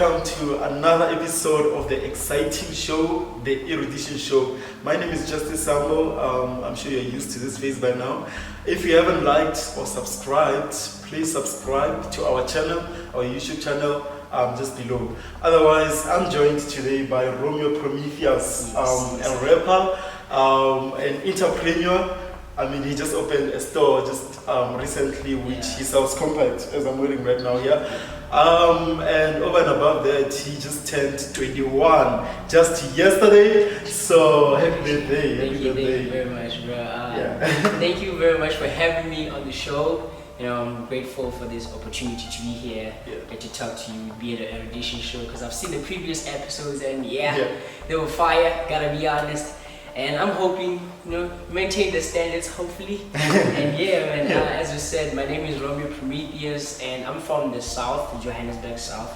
welcome to another episode of the exciting show, the Erudition Show. My name is Justice Sambo. I'm sure you're used to this face by now. If you haven't liked or subscribed, please subscribe to our channel, our YouTube channel, just below. Otherwise, I'm joined today by Romeo Prometheus, a rapper, an entrepreneur. I mean, he just opened a store just recently, which he sells compact, as I'm wearing right now here. And over and above that, he just turned 21 just yesterday. So happy birthday! Thank you very much, bro. Thank you very much for having me on the show. You know, I'm grateful for this opportunity to be here, get to talk to you, be at the Erudition Show, because I've seen the previous episodes and they were fire. Gotta be honest. And I'm hoping, maintain the standards, hopefully. And man, as you said, my name is Romeo Prometheus, and I'm from the South, Johannesburg South.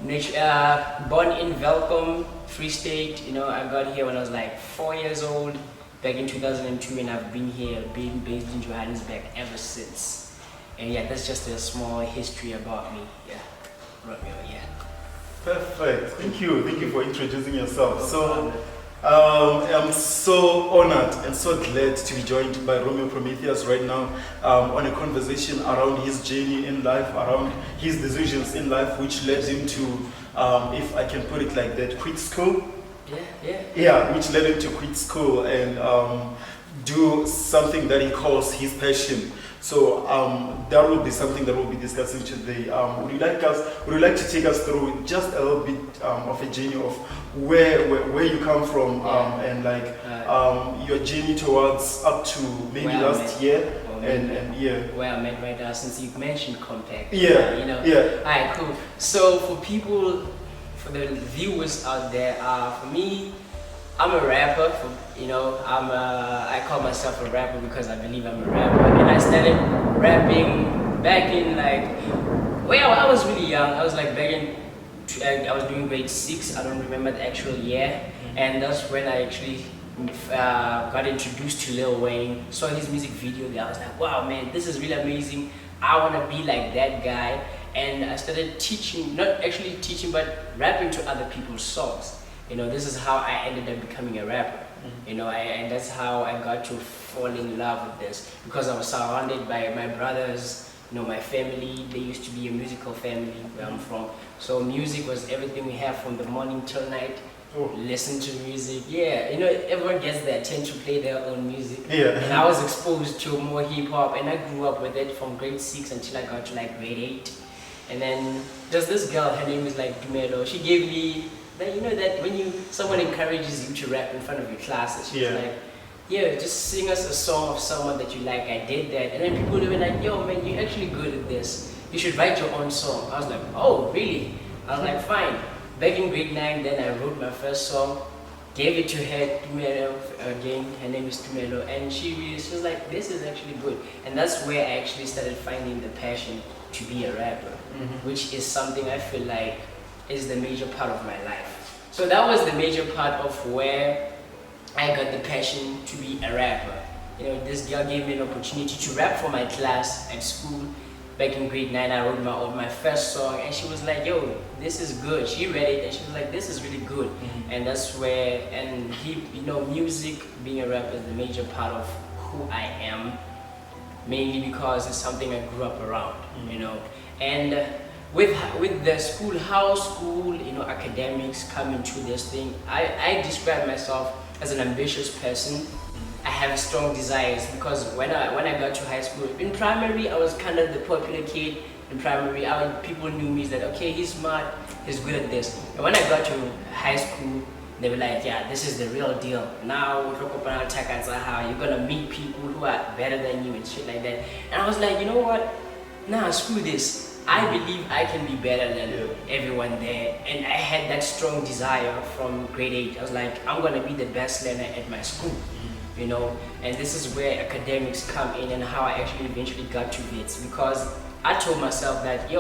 Born in Welkom, Free State. I got here when I was like 4 years old, back in 2002, and I've been here, being based in Johannesburg ever since. And that's just a small history about me. Romeo, Perfect. Thank you for introducing yourself. So. I'm so honored and so glad to be joined by Romeo Prometheus right now on a conversation around his journey in life, around his decisions in life, which led him to, if I can put it like that, quit school. Which led him to quit school and do something that he calls his passion. So that will be something that we'll be discussing today. Would you like to take us through just a little bit of a journey of where you come from and your journey towards up to maybe last year and where I'm at right now, since you've mentioned compact. Alright, cool. So for the viewers out there, for me, I'm a rapper. I call myself a rapper because I believe I'm a rapper, and I started rapping back in I was really young. I was I was doing grade 6. I don't remember the actual year, and that's when I actually got introduced to Lil Wayne. Saw his music video there. I was like, wow, man, this is really amazing. I want to be like that guy, and I started teaching, not actually teaching, but rapping to other people's songs. This is how I ended up becoming a rapper. And that's how I got to fall in love with this, because I was surrounded by my brothers, my family. They used to be a musical family where I'm from. So music was everything we have from the morning till night. Listen to music. Everyone gets their attention to play their own music. And I was exposed to more hip hop, and I grew up with it from grade 6 until I got to grade 8. And then just this girl, her name is Dumelo. She gave me that when someone encourages you to rap in front of your classes, she's like, just sing us a song of someone that you like. I did that, and then people were like, yo man, you're actually good at this, you should write your own song. I was like, oh really? I was like, fine. Back in grade 9, then I wrote my first song, gave it to her, Tumelo, again, her name is Tumelo, and she was like, this is actually good. And that's where I actually started finding the passion to be a rapper, which is something I feel like is the major part of my life. So that was the major part of where I got the passion to be a rapper. This girl gave me an opportunity to rap for my class at school. Back in grade 9, I wrote my first song, and she was like, yo, this is good. She read it and she was like, this is really good. And that's where, music, being a rapper is the major part of who I am, mainly because it's something I grew up around, And with the school academics coming to this thing, I describe myself as an ambitious person. I have strong desires, because when I got to high school, in primary, I was kind of the popular kid. In primary, people knew me that, okay, he's smart, he's good at this. And when I got to high school, they were like, this is the real deal. Now, you're gonna meet people who are better than you and shit like that. And I was like, you know what? Nah, screw this. I believe I can be better than everyone there, and I had that strong desire from grade 8. I was like, I'm gonna be the best learner at my school, and this is where academics come in, and how I actually eventually got to VITS, because I told myself that,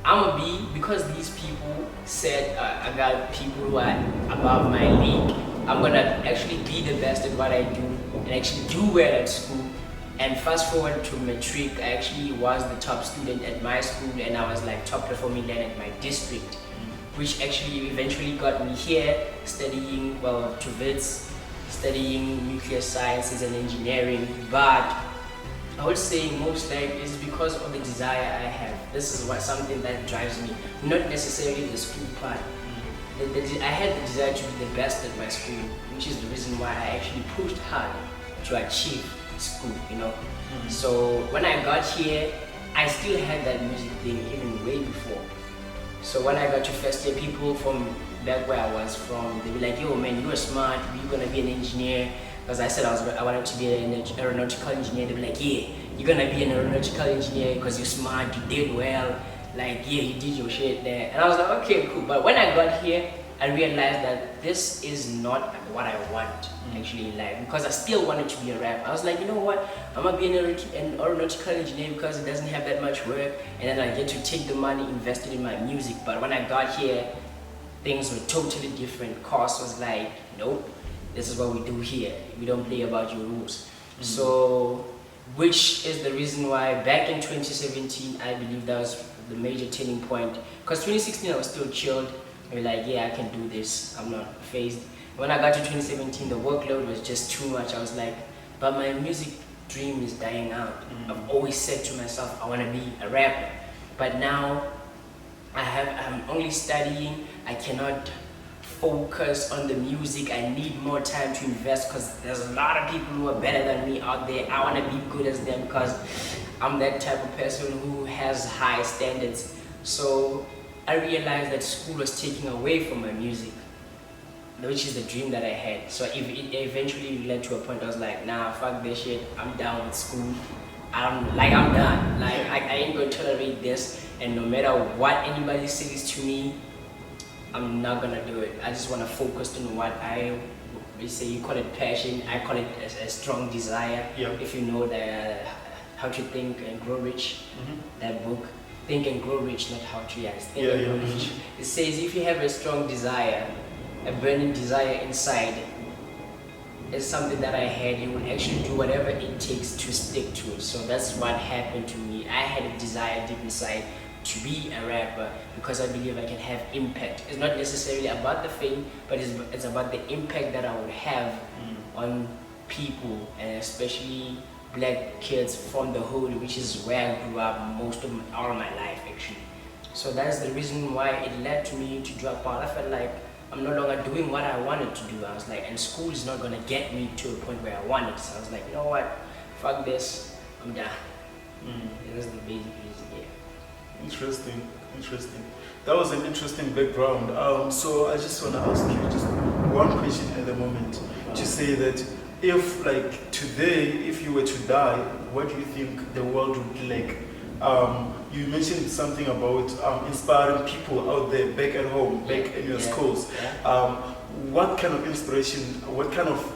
I'm gonna be, because these people said I got people who are above my league, I'm gonna actually be the best at what I do and actually do well at school. And fast forward to matric, I actually was the top student at my school, and I was top performing then at my district. which actually eventually got me here studying, well, to Wits, studying nuclear sciences and engineering. But I would say most likely is because of the desire I have. This is something that drives me, not necessarily the school part. I had the desire to be the best at my school, which is the reason why I actually pushed hard to achieve school, you know. So when I got here, I still had that music thing even way before. So when I got to first year, people from back where I was from, they were like, yo man, you are smart, you're gonna be an engineer. Because I said I wanted to be an aeronautical engineer. They were like, yeah, you're gonna be an aeronautical engineer because you're smart, you did well. Like, yeah, you did your shit there. And I was like, okay, cool. But when I got here, I realized that this is not what I want actually in life, because I still wanted to be a rapper. I was like, you know what, I'm gonna be an aeronautical engineer because it doesn't have that much work, and then I get to take the money invested in my music. But when I got here, things were totally different. Cost was like, nope, this is what we do here. We don't play about your rules. So, which is the reason why back in 2017, I believe that was the major turning point. Because 2016, I was still chilled. I was like, yeah, I can do this. I'm not phased. When I got to 2017, the workload was just too much. I was like, but my music dream is dying out. I've always said to myself, I want to be a rapper. But now, I'm only studying. I cannot focus on the music. I need more time to invest because there's a lot of people who are better than me out there. I want to be good as them because I'm that type of person who has high standards. So I realized that school was taking away from my music, which is the dream that I had. So it eventually led to a point I was like, nah, fuck this shit. I'm done with school. I'm done. Like I ain't gonna tolerate this. And no matter what anybody says to me, I'm not gonna do it. I just want to focus on what they say, you call it passion, I call it a strong desire. Yeah. If you know that How to Think and Grow Rich, that book, Think and Grow Rich, not How to Think and Grow Rich. It says if you have a strong desire, a burning desire inside, it's something that I had, you will actually do whatever it takes to stick to it. So that's what happened to me. I had a desire deep inside to be a rapper because I believe I can have impact. It's not necessarily about the fame, but it's about the impact that I would have on people, and especially black kids from the hood, which is where I grew up all my life actually. So that's the reason why it led to me to drop out. I felt like I'm no longer doing what I wanted to do. I was like, and school is not gonna get me to a point where I wanted. So I was like, you know what, fuck this, I'm done. That's the basic reason, yeah. Interesting. That was an interesting background. So I just want to ask you just one question at the moment. To say that if, like today, if you were to die, what do you think the world would be like? You mentioned something about inspiring people out there, back at home, back in your schools. What kind of inspiration, what kind of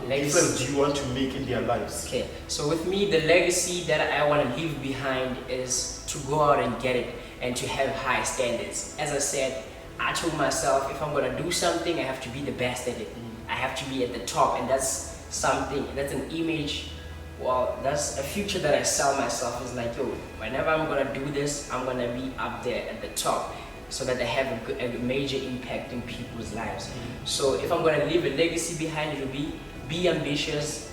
difference do you want to make in their lives? Okay, so with me, the legacy that I want to leave behind is to go out and get it and to have high standards. As I said, I told myself if I'm going to do something, I have to be the best at it. I have to be at the top, and that's an image, well, that's a future that I sell myself. Is like, yo, whenever I'm going to do this, I'm going to be up there at the top so that I have a major impact in people's lives. So if I'm going to leave a legacy behind, it will be ambitious,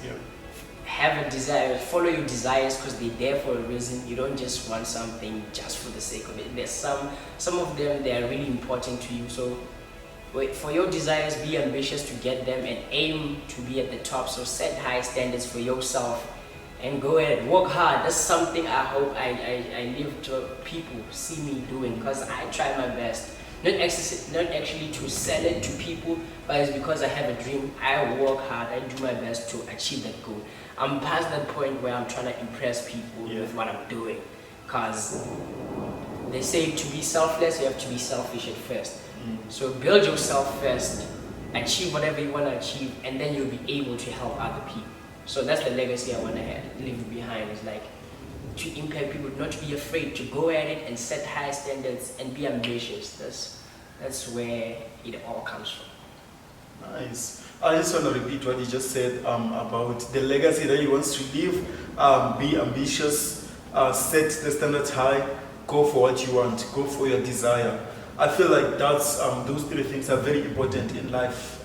have a desire, follow your desires because they're there for a reason. You don't just want something just for the sake of it. There's some of them, they are really important to you. So for your desires, be ambitious to get them and aim to be at the top. So set high standards for yourself and go ahead, work hard. That's something I hope I live to people see me doing, because I try my best. Not actually to sell it to people, but it's because I have a dream. I work hard, I do my best to achieve that goal. I'm past that point where I'm trying to impress people with what I'm doing, because they say to be selfless, you have to be selfish at first. So build yourself first, achieve whatever you want to achieve, and then you'll be able to help other people. So that's the legacy I want to leave behind. It's like to impact people, not to be afraid to go at it and set high standards and be ambitious. That's where it all comes from. Nice. I just want to repeat what you just said about the legacy that he wants to leave. Be ambitious, set the standards high, go for what you want, go for your desire. I feel like that's those three things are very important in life,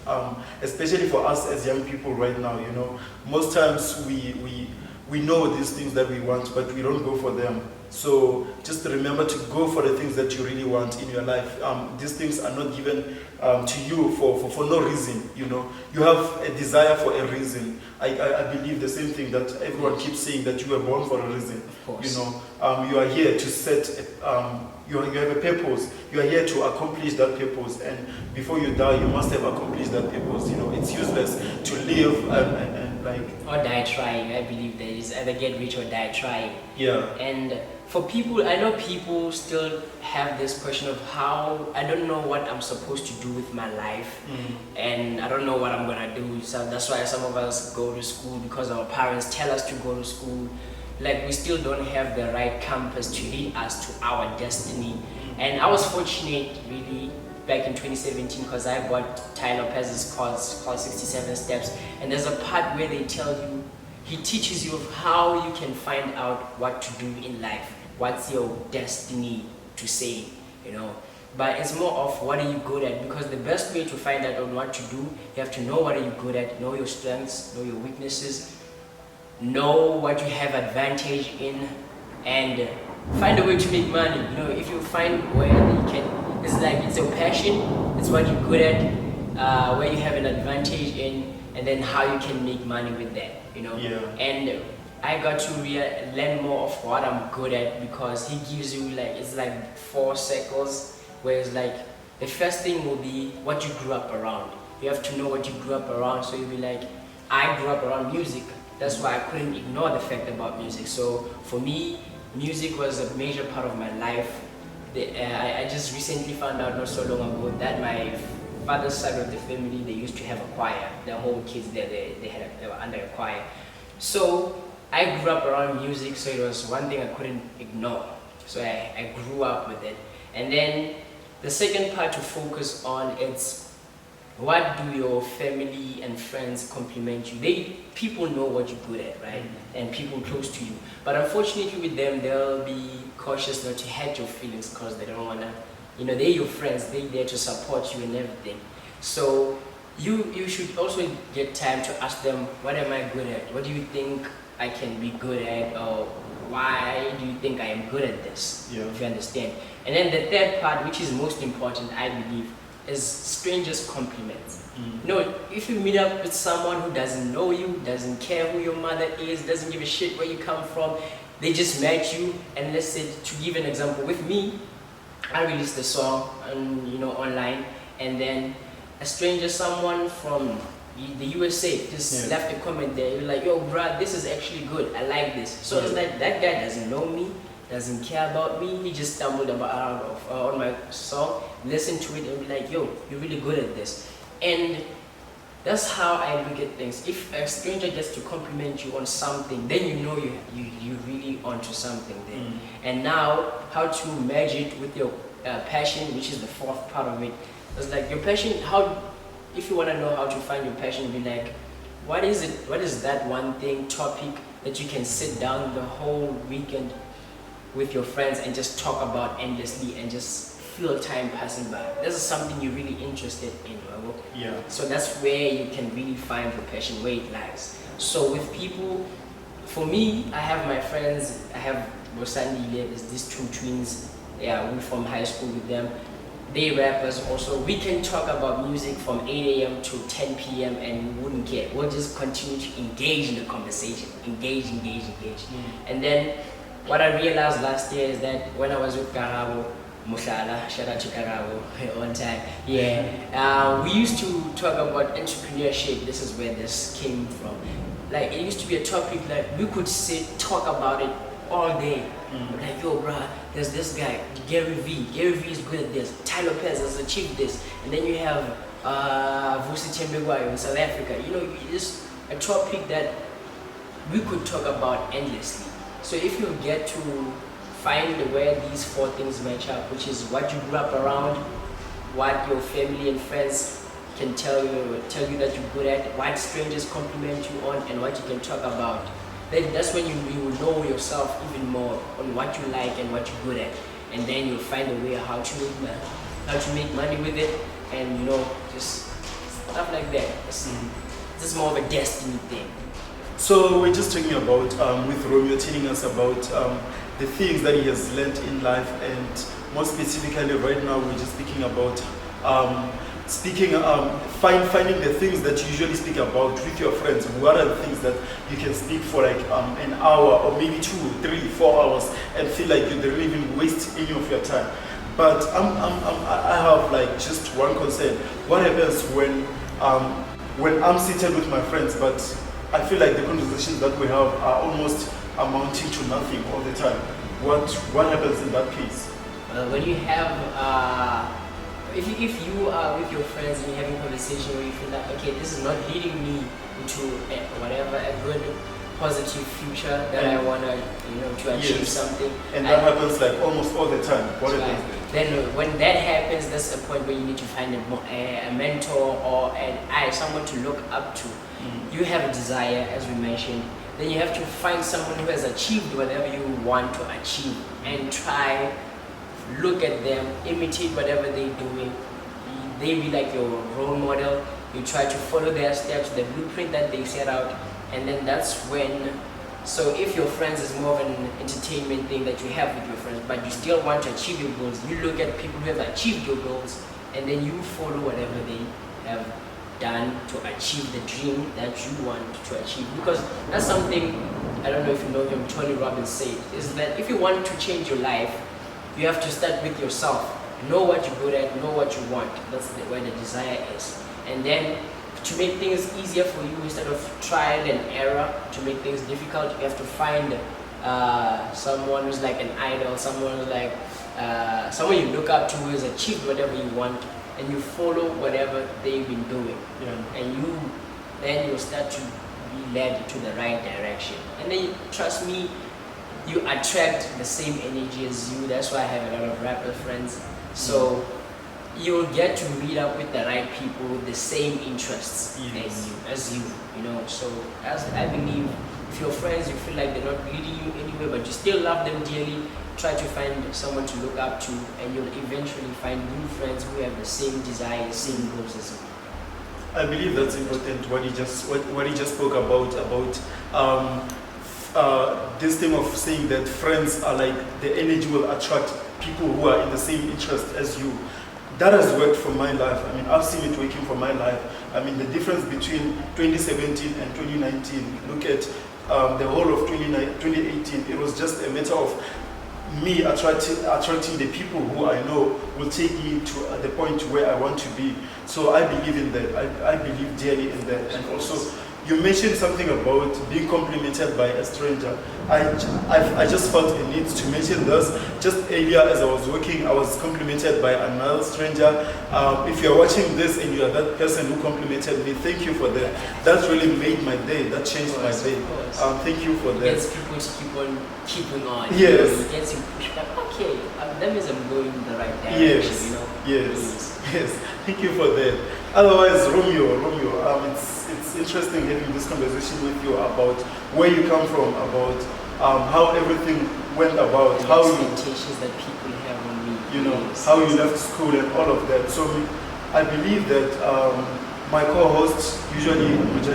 especially for us as young people right now. You know, most times we know these things that we want, but we don't go for them. So just remember to go for the things that you really want in your life. These things are not given to you for no reason. You know, you have a desire for a reason. I believe the same thing that everyone keeps saying, that you were born for a reason. Of course. You know, you are here to set. You have a purpose. You are here to accomplish that purpose, and before you die, you must have accomplished that purpose. You know, it's useless to live and like or die trying. I believe there is either get rich or die trying. Yeah. And for people, I know people still have this question of how I don't know what I'm supposed to do with my life, and I don't know what I'm gonna do. So that's why some of us go to school, because our parents tell us to go to school. Like, we still don't have the right compass to lead us to our destiny. And I was fortunate really back in 2017, because I bought Ty Lopez's course called 67 Steps, and there's a part where they tell you, he teaches you of how you can find out what to do in life, what's your destiny to say, you know. But it's more of what are you good at, because the best way to find out on what to do, you have to know what are you good at, know your strengths, know your weaknesses, know what you have advantage in, and find a way to make money. You know, if you find where you can, it's like it's your passion, it's what you're good at, where you have an advantage in, and then how you can make money with that. You know, and I got to learn more of what I'm good at, because he gives you like, it's like 4 circles, where it's like the first thing will be what you grew up around. You have to know what you grew up around, so you'll be like, I grew up around music. That's why I couldn't ignore the fact about music. So for me, music was a major part of my life. I just recently found out not so long ago that my father's side of the family, they used to have a choir. Their whole kids there, they were under a choir. So I grew up around music, so it was one thing I couldn't ignore. So I grew up with it. And then the second part to focus on, it's what do your family and friends compliment you? People know what you're good at, right? And people close to you. But unfortunately with them, they'll be cautious not to hurt your feelings, because they don't wanna, you know, they're your friends, they're there to support you and everything. So you should also get time to ask them, what am I good at? What do you think I can be good at? Or why do you think I am good at this? If you understand. And then the third part, which is most important, I believe, is strangers' compliments. You know, if you meet up with someone who doesn't know you, doesn't care who your mother is, doesn't give a shit where you come from, they just met you, and let's say, to give an example, with me, I released a song on, you know, online, and then a stranger, someone from the USA, just left a comment there. You're like, yo, bruh, this is actually good. I like this. So it's like, that guy doesn't know me, doesn't care about me. He just stumbled on my song, listened to it, and be like, yo, you're really good at this. And that's how I look at things. If a stranger gets to compliment you on something, then you know you're really onto something there. And now, how to merge it with your passion, which is the fourth part of it. It's like your passion, if you want to know how to find your passion, be like, what is it? What is that one thing, topic that you can sit down the whole weekend with your friends and just talk about endlessly and just feel time passing by? This is something you're really interested in, right? So that's where you can really find your passion, where it lies. So with people, for me, I have my friends. I have Bosandi, there's these 2 twins. We're from high school with them. They rappers also. We can talk about music from 8 a.m. to 10 p.m. and we wouldn't care. We'll just continue to engage in the conversation. Engage. And then what I realized last year is that when I was with Karabo, Mushala, shout out to Karabo, on time. We used to talk about entrepreneurship. This is where this came from. Like, it used to be a topic that we could talk about it all day. Like, yo, bruh, there's this guy, Gary V. Gary V is good at this. Ty Lopez has achieved this. And then you have Vusi Tembegwayo in South Africa. You know, it's a topic that we could talk about endlessly. So if you get to find where these 4 things match up, which is what you grew up around, what your family and friends can tell you that you're good at, what strangers compliment you on, and what you can talk about, then that's when you will know yourself even more on what you like and what you're good at, and then you'll find a way how to make money. how to make money with it, and you know, just stuff like that. It's just more of a destiny thing. So we're just talking about, with Romeo telling us about the things that he has learned in life, and more specifically right now we're just speaking about finding the things that you usually speak about with your friends. What are the things that you can speak for like an hour or maybe 2, 3, 4 hours and feel like you didn't even waste any of your time? But I have like just one concern. What happens when I'm seated with my friends, but I feel like the conversations that we have are almost amounting to nothing all the time? What happens in that case? When you have if you are with your friends and you're having a conversation where you feel like, okay, this is not leading me into a good positive future that I wanna, to achieve something. And that happens like almost all the time. What happens then? Then when that happens, that's the point where you need to find a mentor or someone to look up to. You have a desire, as we mentioned. Then you have to find someone who has achieved whatever you want to achieve and try. Look at them, imitate whatever they're doing. They be like your role model. You try to follow their steps, the blueprint that they set out, and then that's when. So if your friends is more of an entertainment thing that you have with your friends, but you still want to achieve your goals, you look at people who have achieved your goals, and then you follow whatever they have done to achieve the dream that you want to achieve. Because that's something, I don't know if you know him, Tony Robbins said, is that if you want to change your life, you have to start with yourself. Know what you're good at, know what you want. That's where the desire is. And then to make things easier for you, instead of trial and error, to make things difficult, you have to find someone who's like an idol, someone who's like someone you look up to who has achieved whatever you want, and you follow whatever they've been doing. And then you'll start to be led to the right direction. And then trust me, you attract the same energy as you. That's why I have a lot of rapper friends. So you'll get to meet up with the right people with the same interests as you. So as I believe, if your friends you feel like they're not leading you anywhere, but you still love them dearly, try to find someone to look up to, and you'll eventually find new friends who have the same desires, same goals as you. I believe that's important. What he just spoke about this thing of saying that friends are like the energy will attract people who are in the same interest as you. That has worked for my life. I mean, I've seen it working for my life. I mean, the difference between 2017 and 2019, look at the whole of 2018, it was just a matter of me attracting the people who I know will take me to the point where I want to be. So I believe in that. I believe dearly in that. And also, you mentioned something about being complimented by a stranger. I just felt a need to mention this. Just earlier as I was working, I was complimented by another stranger. If you're watching this and you are that person who complimented me, thank you for that. That really made my day. That changed my day. Thank you for that. It gets people to keep on keeping on. Yes. It gets you pushed back. Okay, that means I'm going in the right direction. Yes. Thank you for that. Otherwise, Romeo, it's interesting having this conversation with you about where you come from, about how everything went about, the how expectations that people have on me. how you left school and all of that. So I believe that my co-host, usually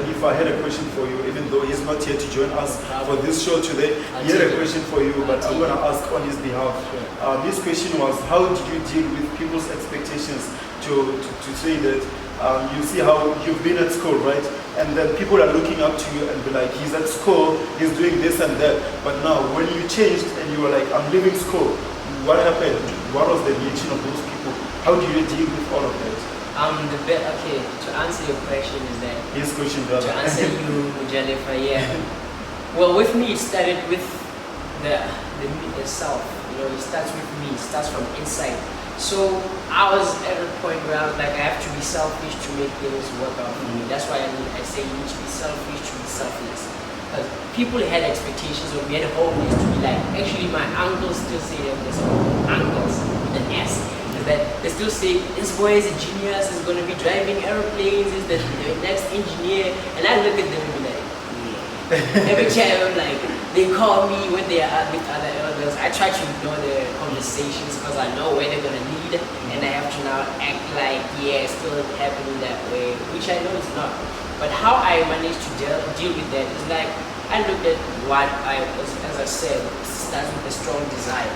if I had a question for you, even though he's not here to join us for this show today, he had a question for you, but I'm going to ask on his behalf. This question was, how did you deal with people's expectations to say that you see how you've been at school, right? And then people are looking up to you and be like, he's at school, he's doing this and that. But now, when you changed and you were like, I'm leaving school, what happened? What was the reaction of those people? How do you deal with all of that? Okay, to answer your question is that... His question, brother. To answer you, Jennifer, Well, with me, it started with the self. It starts with me, it starts from inside. So I was at a point where I was like, I have to be selfish to make things work out for me. That's why I say you need to be selfish to be selfless. Because people had expectations of me, had a whole list to be like, actually my uncles still say that there's uncles with an S. Is that they still say, this boy is a genius, is going to be driving airplanes, is the next engineer. And I look at them and be like, every time like, they call me when they are with other elders. I try to ignore their conversations because I know where they're going to lead read, and I have to now act like, yeah, it's still happening that way, which I know it's not. But how I managed to deal with that is like, I looked at what as I said, it starts with a strong desire.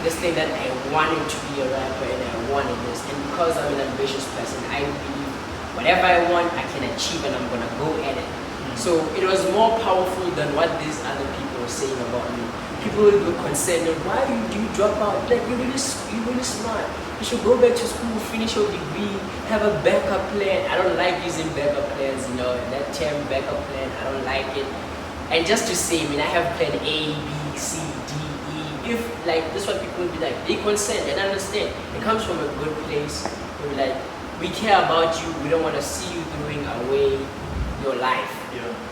This thing that I wanted to be a rapper and I wanted this. And because I'm an ambitious person, I believe whatever I want, I can achieve and I'm going to go at it. So it was more powerful than what these other people were saying about me. People were concerned, why do you drop out? Like, you're really smart. You should go back to school, finish your degree, have a backup plan. I don't like using backup plans, you know, that term backup plan, I don't like it. And just to say, I mean, I have plan A, B, C, D, E. If, like, this is what people will be like, they consent and understand. It comes from a good place. We're like, we care about you, we don't want to see you throwing away your life,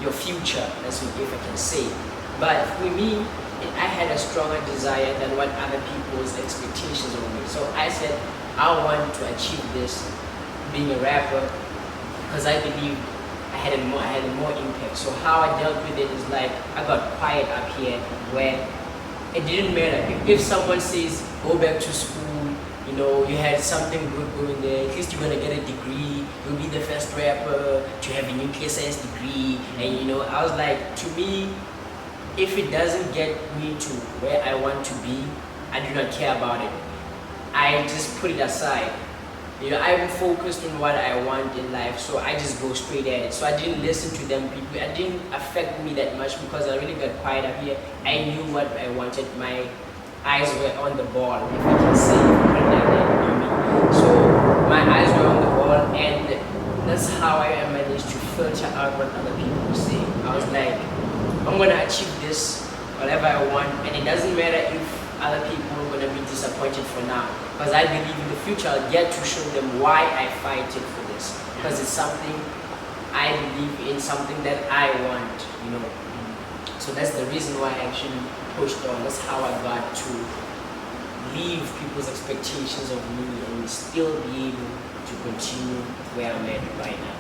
your future, that's what if I can say. But for me, I had a stronger desire than what other people's expectations of me. So I said, I want to achieve this, being a rapper, because I believe I had a more impact. So how I dealt with it is like, I got quiet up here, where it didn't matter. If someone says, go back to school, you know, you had something good going there, at least you're gonna get a degree, you'll be the first rapper to have a nuclear science degree, and you know, I was like, to me, if it doesn't get me to where I want to be, I do not care about it. I just put it aside. You know, I'm focused on what I want in life, so I just go straight at it. So I didn't listen to them people. It didn't affect me that much because I really got quiet up here. I knew what I wanted. My eyes were on the ball, if I can say it like that, you know. So my eyes were on the ball, and that's how I managed to filter out what other people say. I was like, I'm gonna achieve this, whatever I want, and it doesn't matter if other people are gonna be disappointed for now, because I believe in the future I'll get to show them why I fight it for this, because it's something I believe in, something that I want, you know. So that's the reason why I actually pushed on. That's how I got to leave people's expectations of me and still be able to continue where I'm at right now.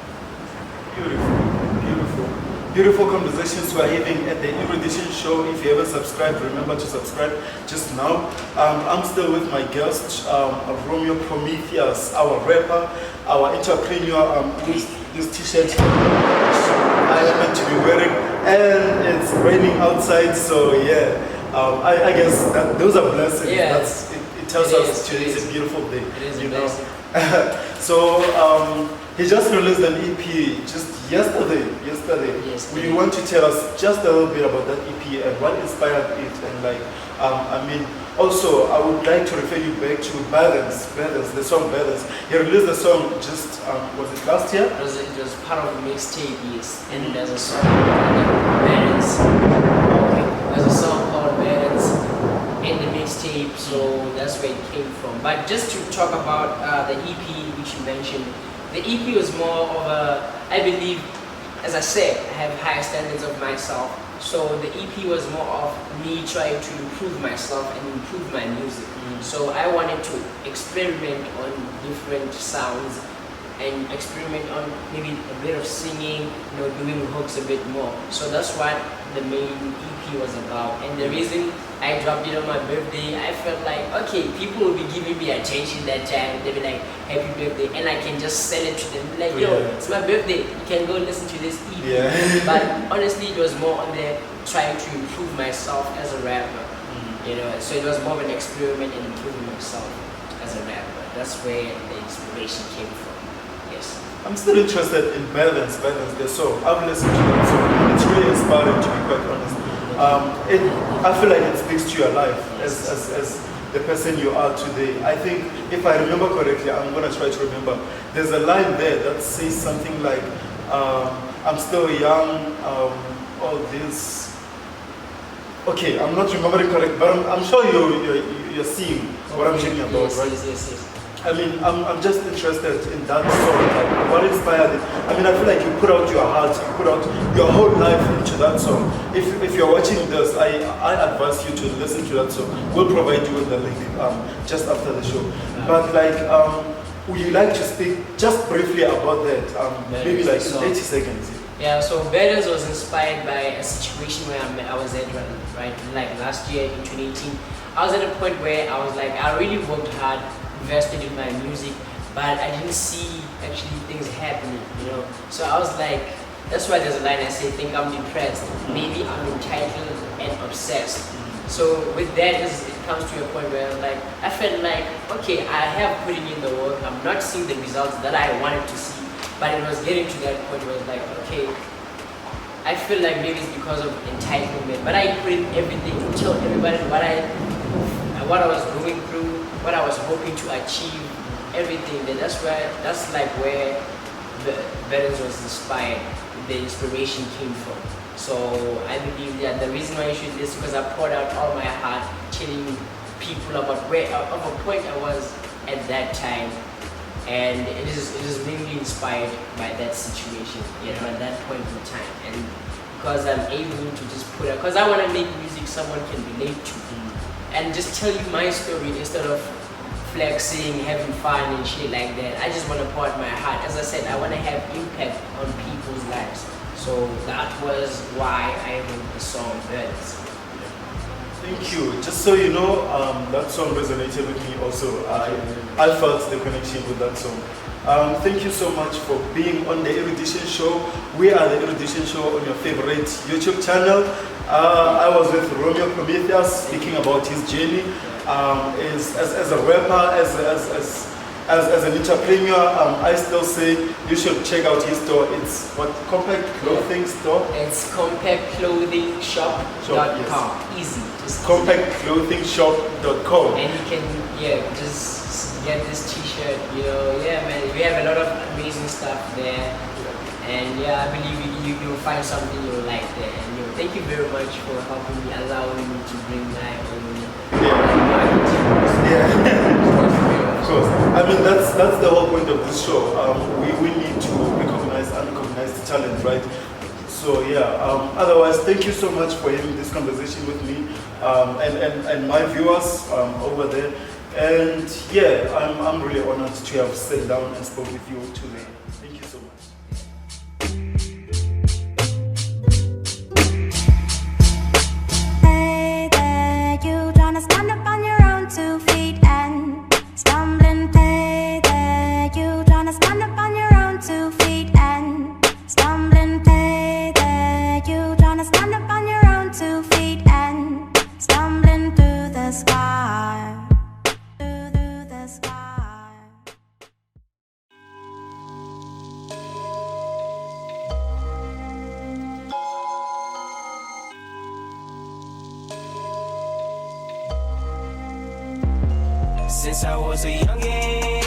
Beautiful, beautiful. Beautiful conversations we're having at the Erudition Show. If you haven't subscribed, remember to subscribe just now. I'm still with my guest, Romeo Prometheus, our rapper, our entrepreneur. This t-shirt I happen to be wearing, and it's raining outside, so yeah. I guess that those are blessings. Yeah. It tells us today is a beautiful day. It is a you blessing. So he just released an EP just yesterday. Yes. Will you want to tell us just a little bit about that EP and what inspired it? And like, I mean, also I would like to refer you back to Balance, the song Balance. He released the song just was it last year? It was part of the mixtape, yes. And there's a song called Balance. There's a song called Balance in the mixtape, so that's where it came from. But just to talk about the EP which you mentioned, the EP was more of a, I believe, as I said, I have higher standards of myself. So the EP was more of me trying to improve myself and improve my music. So I wanted to experiment on different sounds and experiment on maybe a bit of singing, you know, doing hooks a bit more. So that's what the main EP was about. And the reason I dropped it on my birthday, I felt like, okay, people will be giving me attention that time. They'll be like, happy birthday, and I can just sell it to them. Like, yo, it's my birthday, you can go listen to this EP. But honestly, it was more on the trying to improve myself as a rapper. You know, so it was more of an experiment in improving myself as a rapper. That's where the inspiration came from. Yes. I'm still interested in Balance, the song. I've listened to that song. It's really inspiring, to be quite honest. I feel like it speaks to your life as the person you are today. I think, if I remember correctly, I'm going to try to remember, there's a line there that says something like, I'm still young, all this. Okay, I'm not remembering correct, but I'm sure you're seeing what I'm talking about, right? Yes. I mean, I'm just interested in that song, like what inspired it. I mean, I feel like you put out your heart, you put out your whole life into that song. If you're watching this, I advise you to listen to that song. We'll provide you with the link just after the show. But like, would you like to speak just briefly about that? Maybe like 80 seconds. Yeah, so Balance was inspired by a situation where I was at, right? Like last year in 2018, I was at a point where I was like, I really worked hard, invested in my music, but I didn't see actually things happening, you know. So I was like, that's why there's a line I say, think I'm depressed, maybe I'm entitled and obsessed. So with that, it comes to a point where like I felt like, okay, I have putting in the work, I'm not seeing the results that I wanted to see, but it was getting to that point where it's like, okay, I feel like maybe it's because of entitlement, but I put in everything to tell everybody what I was going through, what I was hoping to achieve, everything. That's like where the Veterans was inspired, the inspiration came from. So I believe that the reason why you should listen because I poured out all my heart, telling people about where of a point I was at that time, and it is mainly inspired by that situation, you know, at that point in time, and because I'm able to just put out, because I want to make music someone can relate to, and just tell you my story instead of flexing, having fun and shit like that. I just want to pour out my heart. As I said, I want to have impact on people's lives. So that was why I wrote the song Birds. Thank you. Just so you know, that song resonated with me also. I felt the connection with that song. Thank you so much for being on the Erudition Show. We are the Erudition Show on your favorite YouTube channel. I was with Romeo Prometheus speaking about his journey as a rapper, as an entrepreneur. I still say you should check out his store. It's what, Compact Clothing Store? It's compactclothingshop.com. Yes. Easy. Just compactclothingshop.com. and you can just get this t-shirt, you know. Yeah man, we have a lot of amazing stuff there. And yeah, I believe you'll find something you'll like there. And you know, thank you very much for helping me, allowing me to bring my own marketing. Yeah. Of course. I mean, that's the whole point of this show. We need to recognize unrecognized talent, right? So yeah. Otherwise, thank you so much for having this conversation with me and my viewers over there. And yeah, I'm really honored to have sat down and spoke with you today. Thank you so much. Stand up on your own 2 feet and stumbling. Hey there, you tryna stand up on your own 2 feet and stumbling. Hey there, you tryna stand up on your own 2 feet and stumbling through the sky, through the sky. Since I was a youngin',